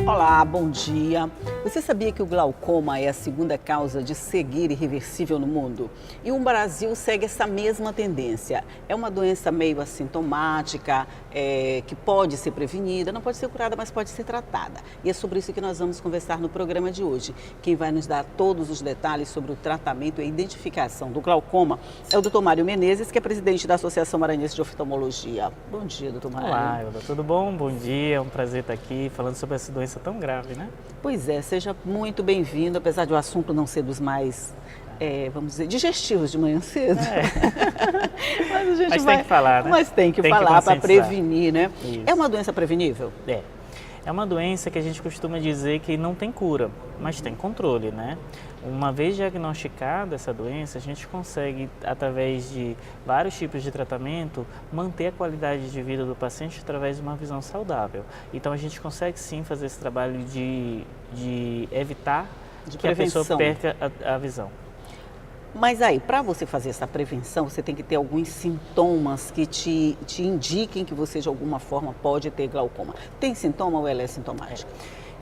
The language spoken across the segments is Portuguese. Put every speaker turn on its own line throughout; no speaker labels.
Olá, bom dia. Você sabia que o glaucoma é a segunda causa de cegueira irreversível no mundo? E o Brasil segue essa mesma tendência. É uma doença meio assintomática, que pode ser prevenida, não pode ser curada, mas pode ser tratada. E é sobre isso que nós vamos conversar no programa de hoje. Quem vai nos dar todos os detalhes sobre o tratamento e a identificação do glaucoma é o Dr. Mário Menezes, que é presidente da Associação Maranhense de Oftalmologia. Bom dia, Dr. Mário.
Olá, Elda, tudo bom? Bom dia, é um prazer estar aqui falando sobre essa doença tão grave, né?
Pois é, seja muito bem-vindo, apesar de o assunto não ser dos mais, vamos dizer, digestivos de manhã cedo. Mas a gente
Mas tem que falar, né?
Mas tem que falar para prevenir, né? Isso. É uma doença prevenível?
É uma doença que a gente costuma dizer que não tem cura, mas tem controle, né? Uma vez diagnosticada essa doença, a gente consegue, através de vários tipos de tratamento, manter a qualidade de vida do paciente através de uma visão saudável. Então a gente consegue sim fazer esse trabalho de evitar que a pessoa perca a visão.
Mas aí, para você fazer essa prevenção, você tem que ter alguns sintomas que te indiquem que você de alguma forma pode ter glaucoma. Tem sintoma ou ela é sintomática?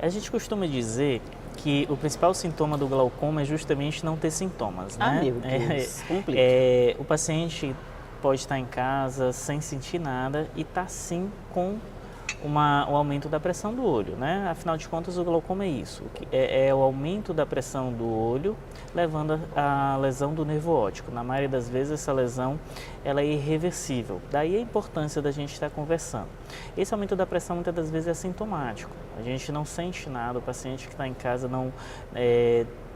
A gente costuma dizer que o principal sintoma do glaucoma é justamente não ter sintomas, né?
Ah, meu Deus, complica.
O paciente pode estar em casa sem sentir nada e está sim com o aumento da pressão do olho, né? Afinal de contas, o glaucoma é isso, é o aumento da pressão do olho, levando à lesão do nervo óptico. Na maioria das vezes, essa lesão ela é irreversível. Daí a importância da gente estar conversando. Esse aumento da pressão, muitas das vezes, é assintomático. A gente não sente nada, o paciente que está em casa não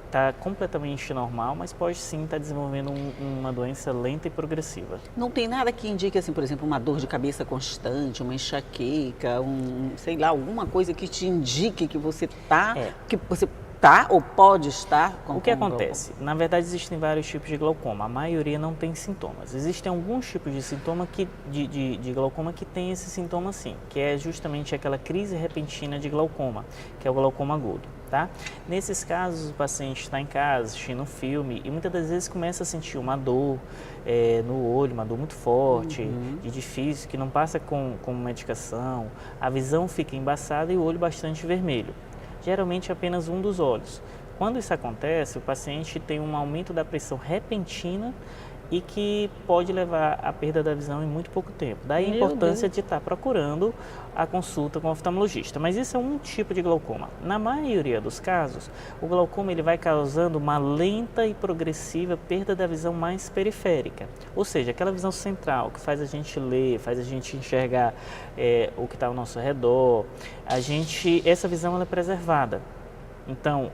está completamente normal, mas pode sim estar desenvolvendo uma doença lenta e progressiva.
Não tem nada que indique, assim, por exemplo, uma dor de cabeça constante, uma enxaqueca, sei lá, alguma coisa que te indique que você está ou pode estar com
o que acontece? Na verdade, existem vários tipos de glaucoma. A maioria não tem sintomas. Existem alguns tipos de sintoma de glaucoma que tem esse sintoma sim, que é justamente aquela crise repentina de glaucoma, que é o glaucoma agudo. Tá? Nesses casos, o paciente está em casa assistindo um filme e muitas das vezes começa a sentir uma dor no olho, uma dor muito forte, e difícil, que não passa com medicação, a visão fica embaçada e o olho bastante vermelho. Geralmente apenas um dos olhos. Quando isso acontece, o paciente tem um aumento da pressão repentina e que pode levar à perda da visão em muito pouco tempo. Daí a importância de estar procurando a consulta com o oftalmologista. Mas isso é um tipo de glaucoma. Na maioria dos casos, o glaucoma ele vai causando uma lenta e progressiva perda da visão mais periférica. Ou seja, aquela visão central que faz a gente ler, faz a gente enxergar o que está ao nosso redor. Essa visão ela é preservada. Então,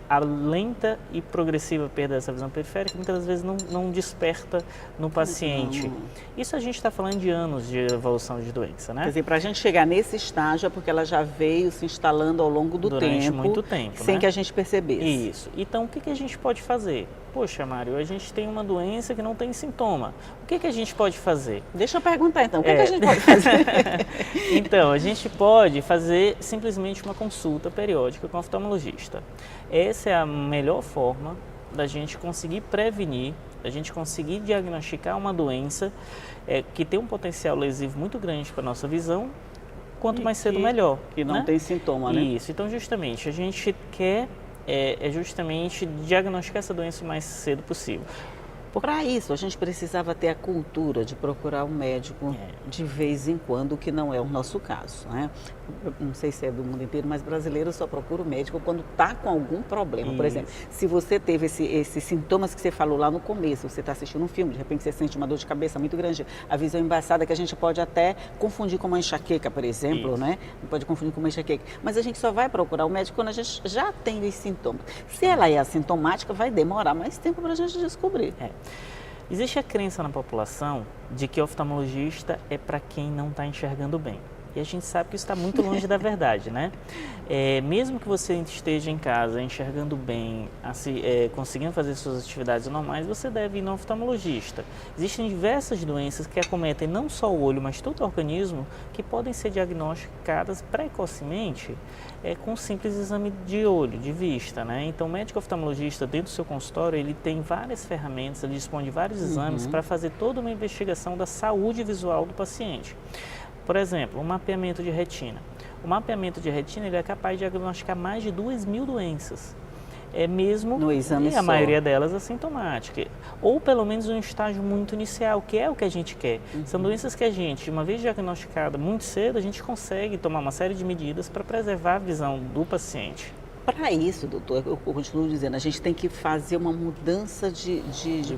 a lenta e progressiva perda dessa visão periférica muitas das vezes não desperta no paciente. Isso a gente está falando de anos de evolução de doença, né?
Quer dizer, para a gente chegar nesse estágio é porque ela já veio se instalando ao longo do
Durante muito tempo,
sem
né?
que a gente percebesse.
Isso. Então, o que a gente pode fazer? Poxa, Mário, a gente tem uma doença que não tem sintoma. O que a gente pode fazer?
Deixa eu perguntar então, o que a gente pode fazer?
Então, a gente pode fazer simplesmente uma consulta periódica com o oftalmologista. Essa é a melhor forma da gente conseguir prevenir, da gente conseguir diagnosticar uma doença que tem um potencial lesivo muito grande para a nossa visão. Quanto mais cedo, melhor.
Que não tem sintoma, né?
Isso. Então, justamente, a gente quer justamente diagnosticar essa doença o mais cedo possível.
Para isso, a gente precisava ter a cultura de procurar um médico de vez em quando, que não é o nosso caso, né? Eu não sei se é do mundo inteiro, mas brasileiro só procura o médico quando está com algum problema. Isso. Por exemplo, se você teve esses sintomas que você falou lá no começo, você está assistindo um filme, de repente você sente uma dor de cabeça muito grande, a visão embaçada, que a gente pode até confundir com uma enxaqueca, por exemplo, né? Pode confundir com uma enxaqueca. Mas a gente só vai procurar o médico quando a gente já tem os sintomas. Se ela é assintomática, vai demorar mais tempo para a gente descobrir.
Existe a crença na população de que o oftalmologista é para quem não está enxergando bem. E a gente sabe que isso está muito longe da verdade, né? Mesmo que você esteja em casa enxergando bem, conseguindo fazer suas atividades normais, você deve ir no oftalmologista. Existem diversas doenças que acometem não só o olho, mas todo o organismo, que podem ser diagnosticadas precocemente com um simples exame de olho, de vista, né? Então, o médico oftalmologista, dentro do seu consultório, ele tem várias ferramentas, ele dispõe de vários exames para fazer toda uma investigação da saúde visual do paciente. Por exemplo, um mapeamento de retina. O mapeamento de retina ele é capaz de diagnosticar mais de 2.000 doenças. Mesmo
no exame
e a maioria delas assintomática, ou pelo menos um estágio muito inicial, que é o que a gente quer. São doenças que a gente, uma vez diagnosticada muito cedo, a gente consegue tomar uma série de medidas para preservar a visão do paciente.
Para isso, doutor, eu continuo dizendo, a gente tem que fazer uma mudança de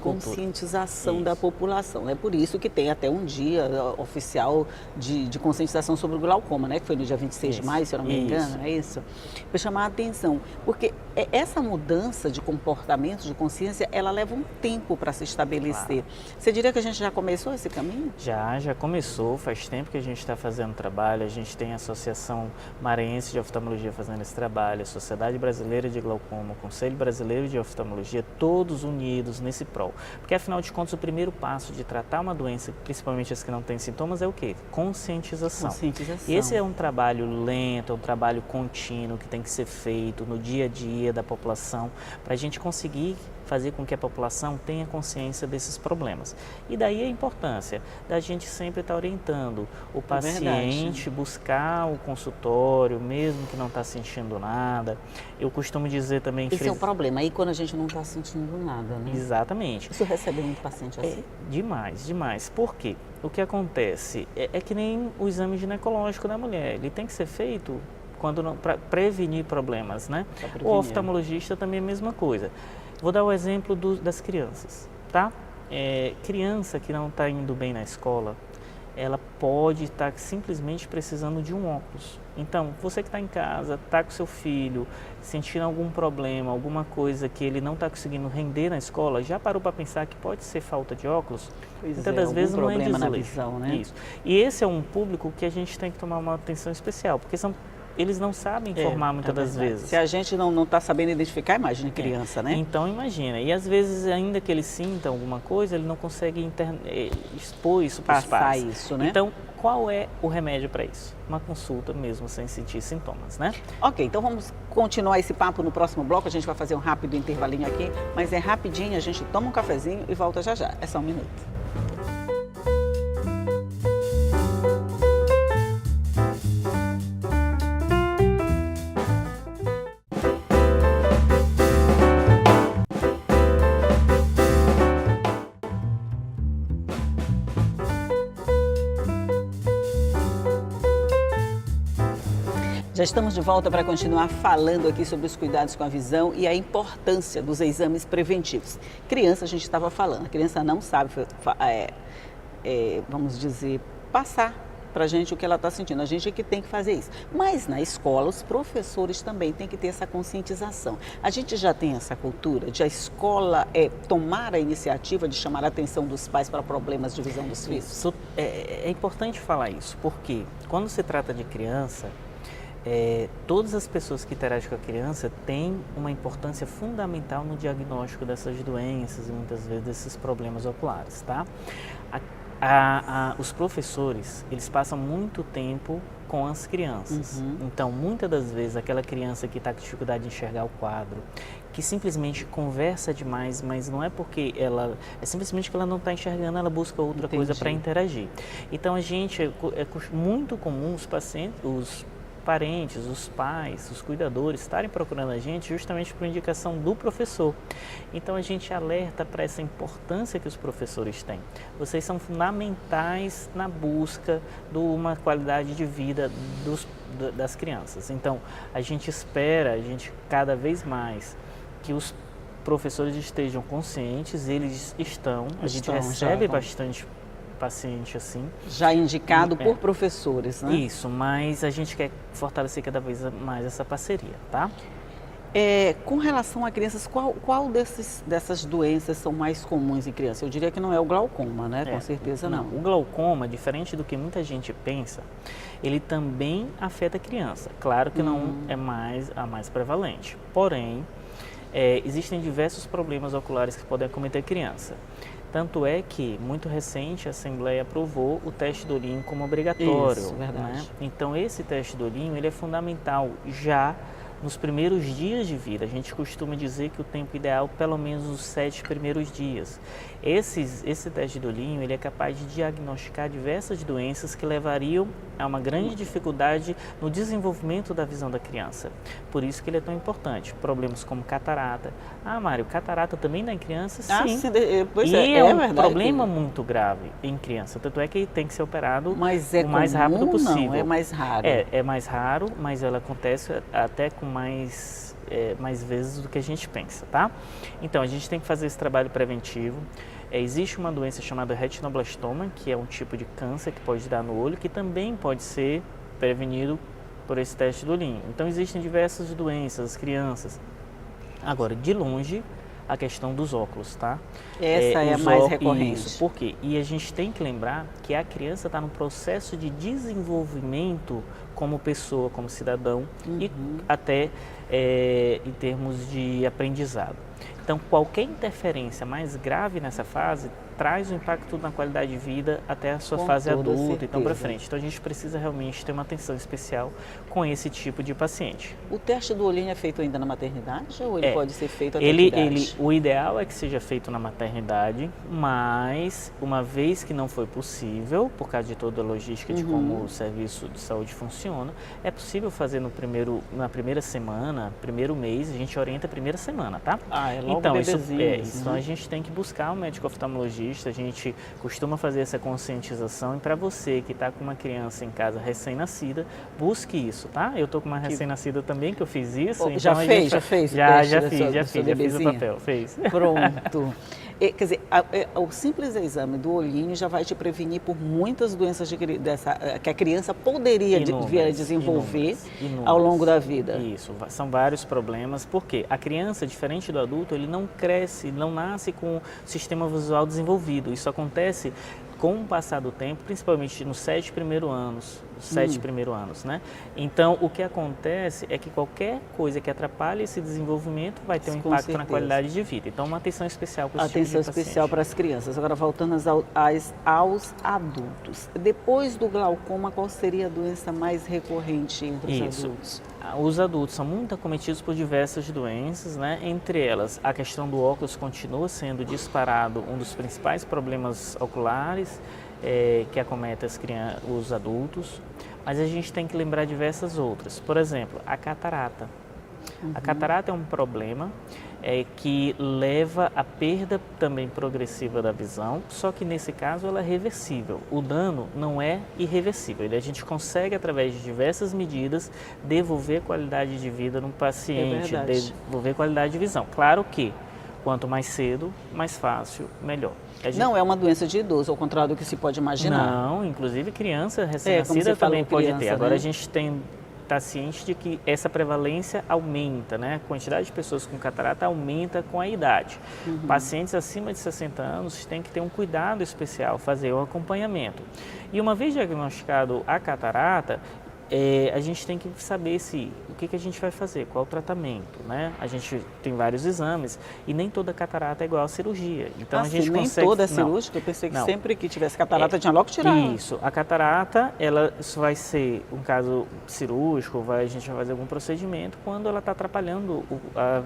conscientização da população. É por isso que tem até um dia oficial de conscientização sobre o glaucoma, né? Que foi no dia 26 de maio, se eu não me engano, é isso? Para chamar a atenção, porque essa mudança de comportamento, de consciência, ela leva um tempo para se estabelecer. Claro. Você diria que a gente já começou esse caminho?
Já começou, faz tempo que a gente está fazendo trabalho, a gente tem a Associação Maranhense de Oftalmologia fazendo esse trabalho, a Sociedade Brasileira de Glaucoma, o Conselho Brasileiro de Oftalmologia, todos unidos nesse prol. Porque, afinal de contas, o primeiro passo de tratar uma doença, principalmente as que não têm sintomas, é o quê? Conscientização. E esse é um trabalho lento, é um trabalho contínuo que tem que ser feito no dia a dia da população, para a gente conseguir fazer com que a população tenha consciência desses problemas. E daí a importância da gente sempre estar orientando o paciente, buscar o consultório, mesmo que não está sentindo nada. Eu costumo dizer também...
Esse é o problema, aí quando a gente não está sentindo nada, né?
Exatamente.
Você recebe muito paciente assim?
Demais. Por quê? O que acontece é que nem o exame ginecológico da mulher, ele tem que ser feito para prevenir problemas, né? O oftalmologista também é a mesma coisa. Vou dar o exemplo das crianças, tá? Criança que não está indo bem na escola, ela pode estar simplesmente precisando de um óculos. Então, você que está em casa, está com seu filho, sentindo algum problema, alguma coisa que ele não está conseguindo render na escola, já parou para pensar que pode ser falta de óculos? Muitas das vezes não é
na visão, né?
Isso. E esse é um público que a gente tem que tomar uma atenção especial, porque eles não sabem informar muitas das vezes.
Se a gente não está sabendo identificar, imagine criança, né?
Então, imagina. E às vezes, ainda que ele sinta alguma coisa, ele não consegue expor isso para os pais.
Isso, né?
Então, qual é o remédio para isso? Uma consulta mesmo, sem sentir sintomas, né?
Ok, então vamos continuar esse papo no próximo bloco. A gente vai fazer um rápido intervalinho aqui, mas é rapidinho, a gente toma um cafezinho e volta já já. É só um minuto. Já estamos de volta para continuar falando aqui sobre os cuidados com a visão e a importância dos exames preventivos. Criança, a gente estava falando, a criança não sabe, vamos dizer, passar para a gente o que ela está sentindo. A gente é que tem que fazer isso. Mas na escola, os professores também têm que ter essa conscientização. A gente já tem essa cultura de a escola tomar a iniciativa de chamar a atenção dos pais para problemas de visão dos filhos?
É importante falar isso, porque quando se trata de criança, todas as pessoas que interagem com a criança têm uma importância fundamental no diagnóstico dessas doenças e muitas vezes desses problemas oculares, tá? Os professores, eles passam muito tempo com as crianças. Então, muitas das vezes, aquela criança que está com dificuldade de enxergar o quadro, que simplesmente conversa demais, mas não é porque ela... É simplesmente que ela não está enxergando, ela busca outra coisa para interagir. Então, é muito comum os pacientes, os parentes, os pais, os cuidadores estarem procurando a gente justamente por indicação do professor. Então a gente alerta para essa importância que os professores têm. Vocês são fundamentais na busca de uma qualidade de vida das crianças. Então a gente espera, cada vez mais que os professores estejam conscientes, eles estão, a gente recebe bastante paciente assim.
Já indicado por professores, né?
Isso, mas a gente quer fortalecer cada vez mais essa parceria, tá?
Com relação a crianças, qual dessas doenças são mais comuns em crianças? Eu diria que não é o glaucoma, né? Com certeza não.
O glaucoma, diferente do que muita gente pensa, ele também afeta a criança. Claro que não é a mais prevalente, porém, existem diversos problemas oculares que podem acometer a criança. Tanto é que, muito recente, a Assembleia aprovou o teste do olhinho como obrigatório.
Isso, verdade.
Né? Então, esse teste do olhinho, ele é fundamental já nos primeiros dias de vida. A gente costuma dizer que o tempo ideal, pelo menos os 7 primeiros dias. Esse teste do olhinho, ele é capaz de diagnosticar diversas doenças que levariam há uma grande dificuldade no desenvolvimento da visão da criança. Por isso que ele é tão importante. Problemas como catarata. Ah, Mário, catarata também dá em criança? Sim.
Pois
e é um
verdade,
problema muito grave em criança. Tanto é que tem que ser operado o mais
comum,
rápido possível.
Não, é mais raro.
É mais raro, mas ela acontece até com mais vezes do que a gente pensa, tá? Então, a gente tem que fazer esse trabalho preventivo. Existe uma doença chamada retinoblastoma, que é um tipo de câncer que pode dar no olho, que também pode ser prevenido por esse teste do olhinho. Então, existem diversas doenças, as crianças. Agora, de longe, a questão dos óculos, tá?
Essa é a mais recorrente.
Isso, por quê? E a gente tem que lembrar que a criança está no processo de desenvolvimento como pessoa, como cidadão e até em termos de aprendizado. Então, qualquer interferência mais grave nessa fase traz um impacto na qualidade de vida até a sua fase adulta e tão para frente. Então, a gente precisa realmente ter uma atenção especial com esse tipo de paciente.
O teste do olhinho é feito ainda na maternidade ou ele pode ser feito até que idade?
O ideal é que seja feito na maternidade, mas uma vez que não foi possível, por causa de toda a logística de como o serviço de saúde funciona, é possível fazer na primeira semana, primeiro mês, a gente orienta a primeira semana, tá?
É logo
então,
bebezinho.
então a gente tem que buscar um médico oftalmologista, a gente costuma fazer essa conscientização e para você que está com uma criança em casa recém-nascida, busque isso, tá? Eu tô com uma recém-nascida também, que eu fiz isso. Então
já fez? Já
fiz o papel, fez.
Pronto. Quer dizer, o simples exame do olhinho já vai te prevenir por muitas doenças que a criança poderia vir a desenvolver ao longo da vida.
Isso, são vários problemas, porque a criança, diferente do adulto, ele não cresce, não nasce com o sistema visual desenvolvido. Isso acontece com o passar do tempo, principalmente nos 7 primeiros anos, né? Então, o que acontece é que qualquer coisa que atrapalhe esse desenvolvimento vai ter um impacto na qualidade de vida. Então, uma atenção especial para esse tipo de paciente.
Atenção especial para as crianças. Agora, voltando aos adultos. Depois do glaucoma, qual seria a doença mais recorrente entre os adultos?
Os adultos são muito acometidos por diversas doenças, né? Entre elas, a questão do óculos continua sendo disparado um dos principais problemas oculares que acomete os adultos, mas a gente tem que lembrar diversas outras. Por exemplo, a catarata. A catarata é um problema que leva à perda também progressiva da visão, só que nesse caso ela é reversível. O dano não é irreversível. A gente consegue, através de diversas medidas, devolver qualidade de vida no paciente, devolver qualidade de visão. Claro que quanto mais cedo, mais fácil, melhor.
Não é uma doença de idoso, ao contrário do que se pode imaginar.
Não, inclusive criança recém-nascida também pode ter. Agora,
né?
A gente está ciente de que essa prevalência aumenta, né? A quantidade de pessoas com catarata aumenta com a idade. Pacientes acima de 60 anos têm que ter um cuidado especial, fazer um acompanhamento. E uma vez diagnosticado a catarata, a gente tem que saber o que a gente vai fazer, qual o tratamento, né? A gente tem vários exames e nem toda catarata é igual à cirurgia. Então a gente
nem toda é cirúrgica? Eu pensei que sempre que tivesse catarata tinha logo que tirar.
Isso, a catarata, isso vai ser um caso cirúrgico, a gente vai fazer algum procedimento quando ela está atrapalhando a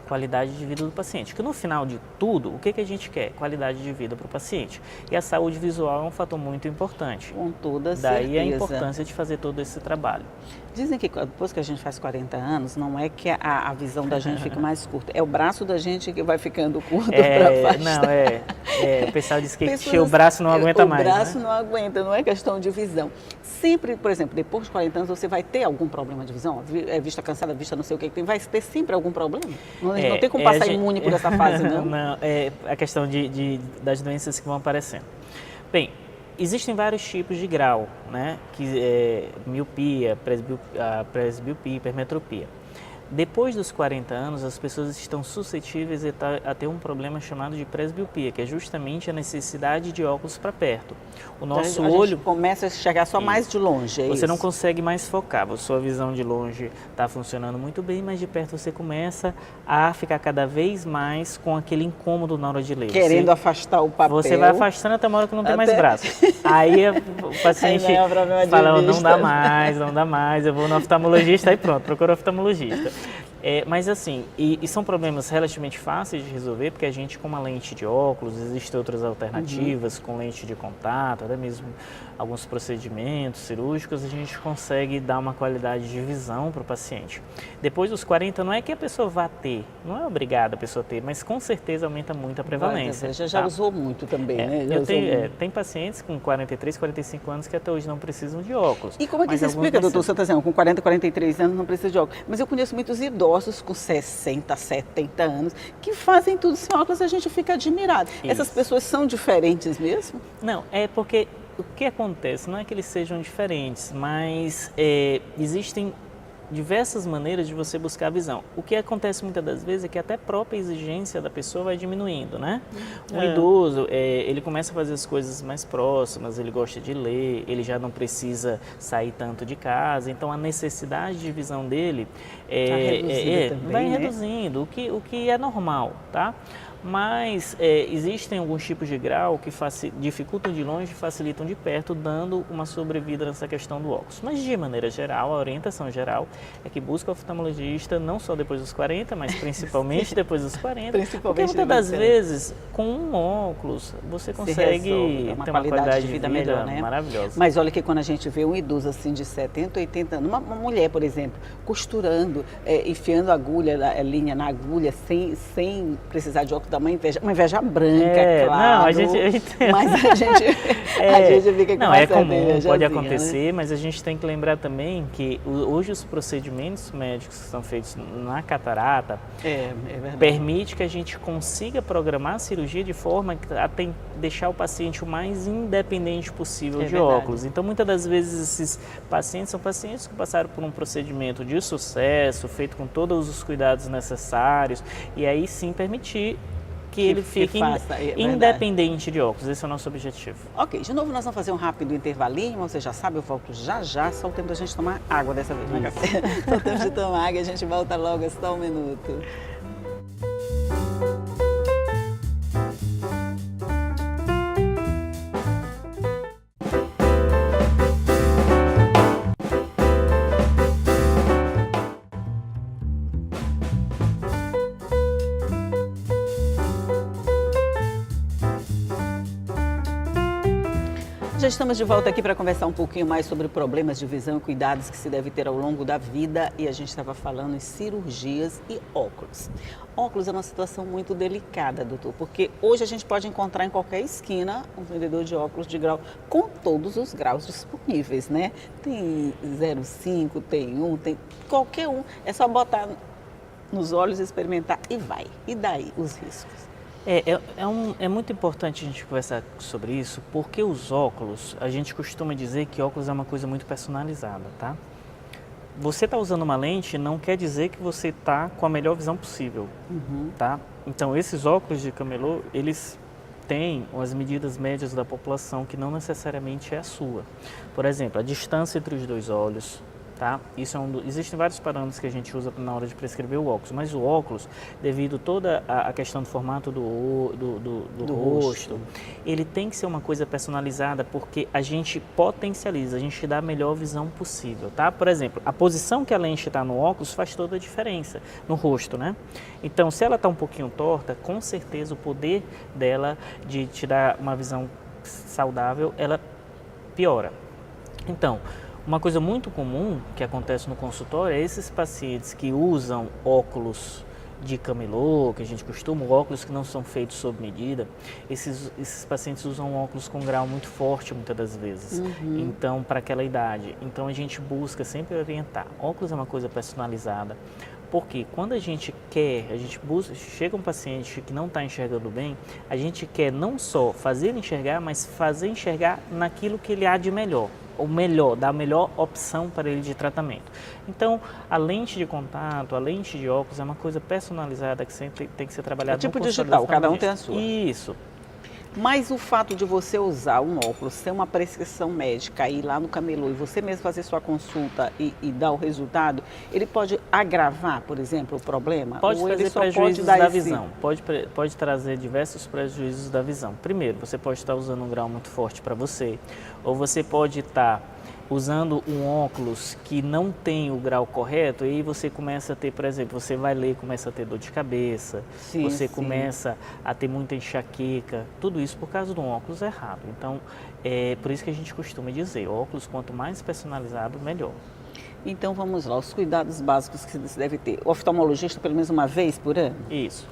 qualidade de vida do paciente. Que no final de tudo, o que a gente quer? Qualidade de vida para o paciente. E a saúde visual é um fator muito importante.
Com toda certeza.
Daí a importância de fazer todo esse trabalho.
Dizem que depois que a gente faz 40 anos, não é que a visão da gente fica mais curta, é o braço da gente que vai ficando curto para
Não, o pessoal diz que o braço não aguenta mais.
O braço não aguenta, não é questão de visão. Sempre, por exemplo, depois de 40 anos, você vai ter algum problema de visão? Vista cansada, vista não sei o que tem, vai ter sempre algum problema? Não tem como passar imune por essa fase, não?
Não, é a questão das doenças que vão aparecendo. Bem, existem vários tipos de grau, né? Miopia, presbiopia, hipermetropia. Depois dos 40 anos, as pessoas estão suscetíveis a ter um problema chamado de presbiopia, que é justamente a necessidade de óculos para perto. O nosso olho
começa a enxergar só mais de longe,
Você não consegue mais focar, a sua visão de longe está funcionando muito bem, mas de perto você começa a ficar cada vez mais com aquele incômodo na hora de ler.
Querendo afastar o papel.
Você vai afastando até uma hora que não tem mais braço. Aí o paciente fala, não dá mais, eu vou no oftalmologista, aí pronto, procura o oftalmologista. Mas assim, e são problemas relativamente fáceis de resolver, porque a gente com uma lente de óculos, existem outras alternativas, com lente de contato, até mesmo alguns procedimentos cirúrgicos, a gente consegue dar uma qualidade de visão para o paciente. Depois dos 40, não é que a pessoa vá ter, não é obrigada a pessoa ter, mas com certeza aumenta muito a prevalência.
Já usou muito também, né?
Tem pacientes com 43, 45 anos que até hoje não precisam de óculos.
E como é que se explica, doutor? Você está dizendo, com 40, 43 anos não precisa de óculos. Mas eu conheço muitos idosos com 60, 70 anos que fazem tudo sem óculos e a gente fica admirado. Isso. Essas pessoas são diferentes mesmo?
Não, é porque o que acontece não é que eles sejam diferentes, mas existem diversas maneiras de você buscar a visão. O que acontece muitas das vezes é que até a própria exigência da pessoa vai diminuindo, né? Um idoso, ele começa a fazer as coisas mais próximas, ele gosta de ler, ele já não precisa sair tanto de casa, então a necessidade de visão dele vai reduzindo, o que é normal, tá? Mas existem alguns tipos de grau que dificultam de longe e facilitam de perto, dando uma sobrevida nessa questão do óculos. Mas, de maneira geral, a orientação geral é que busca o oftalmologista não só depois dos 40, mas principalmente depois dos 40. Porque muitas das vezes, com um óculos, você consegue ter uma qualidade de vida melhor, né? Maravilhosa.
Mas olha que quando a gente vê um idoso assim de 70, 80 anos, uma mulher, por exemplo, costurando, enfiando a linha na agulha, sem precisar de óculos, dá uma inveja branca, claro.
Não, a gente
mas a gente fica com
não, é comum, pode acontecer, né? Mas a gente tem que lembrar também que hoje os procedimentos médicos que são feitos na catarata permite que a gente consiga programar a cirurgia de forma a deixar o paciente o mais independente possível de óculos. Então, muitas das vezes, esses pacientes são pacientes que passaram por um procedimento de sucesso, feito com todos os cuidados necessários, e aí sim permitir que ele fique independente de óculos. Esse é o nosso objetivo.
Ok, de novo nós vamos fazer um rápido intervalinho, você já sabe, eu volto já, só o tempo da gente tomar água dessa vez, né, café? Só o tempo de tomar água, a gente volta logo, é só um minuto. Já estamos de volta aqui para conversar um pouquinho mais sobre problemas de visão e cuidados que se deve ter ao longo da vida. E a gente estava falando em cirurgias e óculos. Óculos é uma situação muito delicada, doutor, porque hoje a gente pode encontrar em qualquer esquina um vendedor de óculos de grau com todos os graus disponíveis, né? Tem 0,5, tem 1, tem qualquer um. É só botar nos olhos, experimentar e vai. E daí os riscos?
É muito importante a gente conversar sobre isso, porque os óculos, a gente costuma dizer que óculos é uma coisa muito personalizada, tá? Você está usando uma lente não quer dizer que você está com a melhor visão possível, tá? Então, esses óculos de camelô, eles têm as medidas médias da população que não necessariamente é a sua. Por exemplo, a distância entre os dois olhos. Tá? Existem vários parâmetros que a gente usa na hora de prescrever o óculos, mas o óculos, devido toda a questão do formato do rosto, ele tem que ser uma coisa personalizada porque a gente potencializa, a gente dá a melhor visão possível, tá? Por exemplo, a posição que a lente está no óculos faz toda a diferença no rosto, né? Então, se ela está um pouquinho torta, com certeza o poder dela de te dar uma visão saudável, ela piora. Então, uma coisa muito comum que acontece no consultório é esses pacientes que usam óculos de camelô, que a gente costuma, óculos que não são feitos sob medida, esses pacientes usam óculos com grau muito forte muitas das vezes, então para aquela idade. Então a gente busca sempre orientar. Óculos é uma coisa personalizada, porque quando a gente busca, chega um paciente que não está enxergando bem, a gente quer não só fazer ele enxergar, mas fazer enxergar naquilo que ele há de melhor. O melhor, dar a melhor opção para ele de tratamento. Então, a lente de contato, a lente de óculos é uma coisa personalizada que sempre tem que ser trabalhada.
É tipo digital, cada um tem a sua.
Isso.
Mas o fato de você usar um óculos, ter uma prescrição médica, ir lá no camelô e você mesmo fazer sua consulta e dar o resultado, ele pode agravar, por exemplo, o problema?
Pode trazer prejuízos da visão, pode trazer diversos prejuízos da visão. Primeiro, você pode estar usando um grau muito forte para você, ou você pode estar usando um óculos que não tem o grau correto, aí você começa a ter, por exemplo, você vai ler, começa a ter dor de cabeça,
Sim,
você
sim.
começa a ter muita enxaqueca, tudo isso por causa de um óculos errado. Então, é por isso que a gente costuma dizer, óculos quanto mais personalizado, melhor.
Então vamos lá, os cuidados básicos que se deve ter. O oftalmologista pelo menos uma vez por ano?
Isso.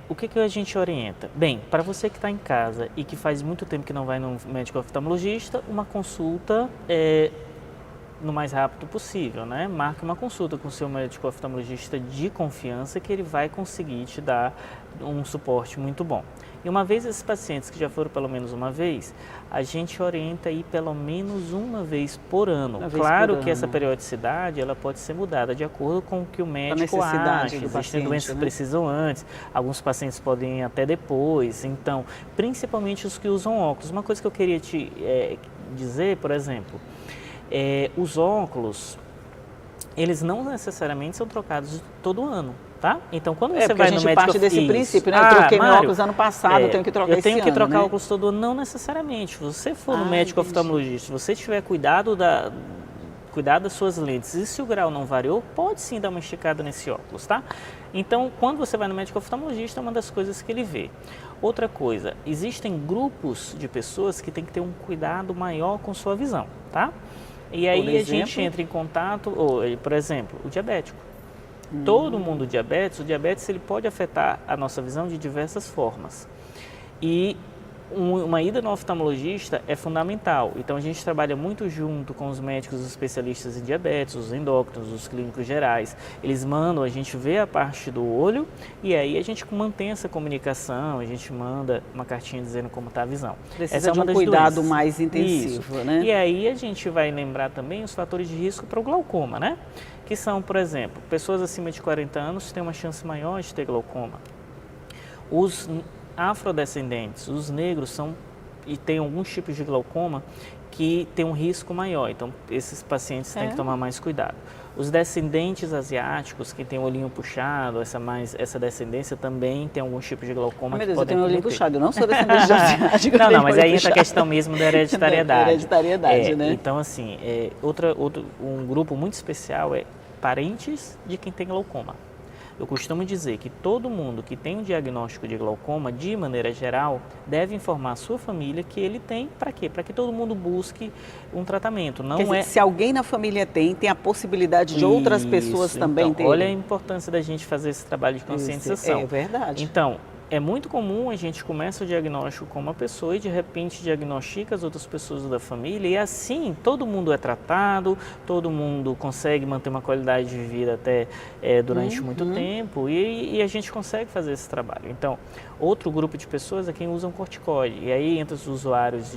O que a gente orienta? Bem, para você que está em casa e que faz muito tempo que não vai no médico oftalmologista, uma consulta no mais rápido possível, né? Marque uma consulta com o seu médico oftalmologista de confiança que ele vai conseguir te dar um suporte muito bom. E uma vez esses pacientes que já foram pelo menos uma vez, a gente orienta ir pelo menos uma vez por ano. Claro que essa periodicidade ela pode ser mudada de acordo com o que o médico acha. Existem doenças que precisam antes, alguns pacientes podem ir até depois. Então, principalmente os que usam óculos. Uma coisa que eu queria te dizer, por exemplo, os óculos, eles não necessariamente são trocados todo ano. Tá? Então, quando você vai no médico...
parte desse princípio, né? Eu troquei meu óculos ano passado, eu tenho que trocar esse ano,
eu tenho que trocar óculos todo ano. Não necessariamente. Se você for no médico oftalmologista, se você tiver cuidado das suas lentes e se o grau não variou, pode sim dar uma esticada nesse óculos, tá? Então, quando você vai no médico oftalmologista, é uma das coisas que ele vê. Outra coisa, existem grupos de pessoas que têm que ter um cuidado maior com sua visão, tá? E aí a gente entra em contato, por exemplo, o diabético. Todo mundo o diabetes ele pode afetar a nossa visão de diversas formas. E uma ida no oftalmologista é fundamental. Então a gente trabalha muito junto com os médicos especialistas em diabetes, os endócrinos, os clínicos gerais. Eles mandam a gente ver a parte do olho e aí a gente mantém essa comunicação, a gente manda uma cartinha dizendo como está a visão.
Precisa de um cuidado mais intensivo, né?
E aí a gente vai lembrar também os fatores de risco para o glaucoma, né? Que são, por exemplo, pessoas acima de 40 anos têm uma chance maior de ter glaucoma. Os afrodescendentes, os negros e têm alguns tipos de glaucoma que têm um risco maior, então esses pacientes têm que tomar mais cuidado. Os descendentes asiáticos, que têm o olhinho puxado, essa descendência também tem alguns tipos de glaucoma que podem
eu tenho o olhinho puxado, eu não sou descendente de asiático.
Não, mas aí entra a questão mesmo da hereditariedade.
Hereditariedade, né?
Então, assim, um grupo muito especial é parentes de quem tem glaucoma. Eu costumo dizer que todo mundo que tem um diagnóstico de glaucoma, de maneira geral, deve informar a sua família que ele tem. Para quê? Para que todo mundo busque um tratamento. Não
se alguém na família tem a possibilidade de outras pessoas também terem.
Olha a importância da gente fazer esse trabalho de conscientização.
É verdade.
Então, é muito comum a gente começa o diagnóstico com uma pessoa e de repente diagnostica as outras pessoas da família e assim todo mundo é tratado, todo mundo consegue manter uma qualidade de vida até durante muito tempo e a gente consegue fazer esse trabalho. Então, outro grupo de pessoas é quem usam corticoide e aí entra os usuários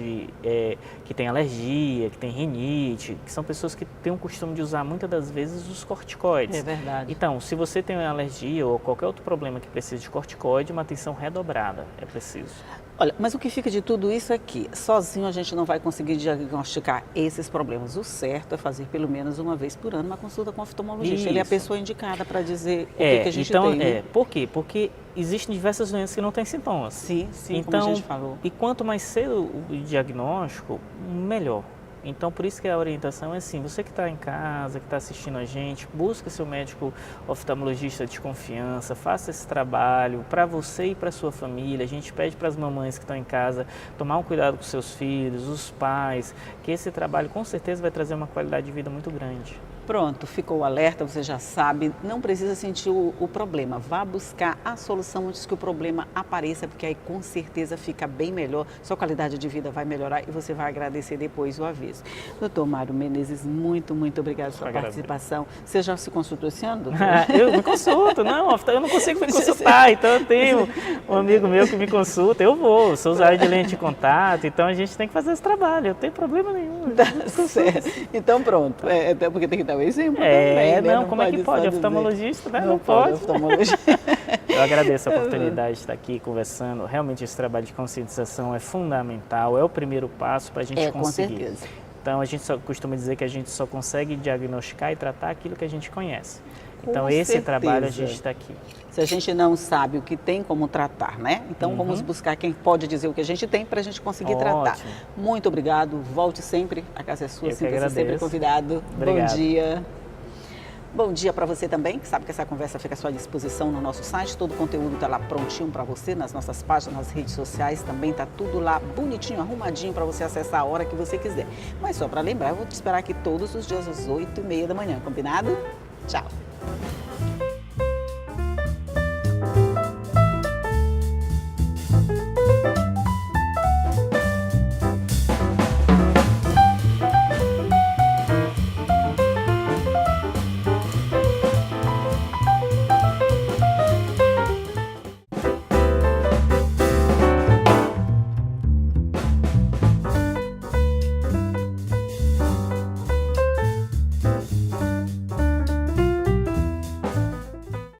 que têm alergia, que têm rinite, que são pessoas que têm o costume de usar muitas das vezes os corticoides.
É verdade.
Então, se você tem uma alergia ou qualquer outro problema que precise de corticoide, uma atenção redobrada é preciso.
Olha, mas o que fica de tudo isso é que sozinho a gente não vai conseguir diagnosticar esses problemas. O certo é fazer pelo menos uma vez por ano uma consulta com o oftalmologista.
Isso.
Ele é a pessoa indicada para dizer o que a gente tem. Né?
Por quê? Porque existem diversas doenças que não têm sintomas.
Sim,
então,
como a gente falou.
E quanto mais cedo o diagnóstico, melhor. Então, por isso que a orientação é assim, você que está em casa, que está assistindo a gente, busque seu médico oftalmologista de confiança, faça esse trabalho para você e para sua família. A gente pede para as mamães que estão em casa tomar um cuidado com seus filhos, os pais, que esse trabalho com certeza vai trazer uma qualidade de vida muito grande.
Pronto, ficou o alerta, você já sabe, não precisa sentir o problema, vá buscar a solução antes que o problema apareça, porque aí com certeza fica bem melhor, sua qualidade de vida vai melhorar e você vai agradecer depois o aviso. Doutor Mário Menezes, muito obrigada pela sua participação. Você já se consultou esse ano, doutor?
Eu me consulto, eu não consigo me consultar, então eu tenho um amigo meu que me consulta, eu sou usuário de lente de contato, então a gente tem que fazer esse trabalho, não tem problema nenhum.
Certo. Então pronto, até porque tem que dar o exemplo também, né?
Não, como é que pode? Oftalmologista, né? Não pode. Eu agradeço a oportunidade de estar aqui conversando. Realmente esse trabalho de conscientização é fundamental, é o primeiro passo para a gente conseguir.
Com certeza.
Então a gente só costuma dizer que a gente só consegue diagnosticar e tratar aquilo que a gente conhece. Então,
Com
esse
certeza.
trabalho a gente está aqui.
Se a gente não sabe o que tem, como tratar, né? Então, vamos buscar quem pode dizer o que a gente tem para a gente conseguir tratar.
Ótimo.
Muito obrigado. Volte sempre. A casa é sua,
Eu que
sinta-se sempre
agradeço.
convidado.
Obrigado.
Bom dia. Bom dia para você também, que sabe que essa conversa fica à sua disposição no nosso site. Todo o conteúdo está lá prontinho para você, nas nossas páginas, nas redes sociais. Também está tudo lá bonitinho, arrumadinho para você acessar a hora que você quiser. Mas só para lembrar, eu vou te esperar aqui todos os dias às 8h30 da manhã, combinado? Tchau!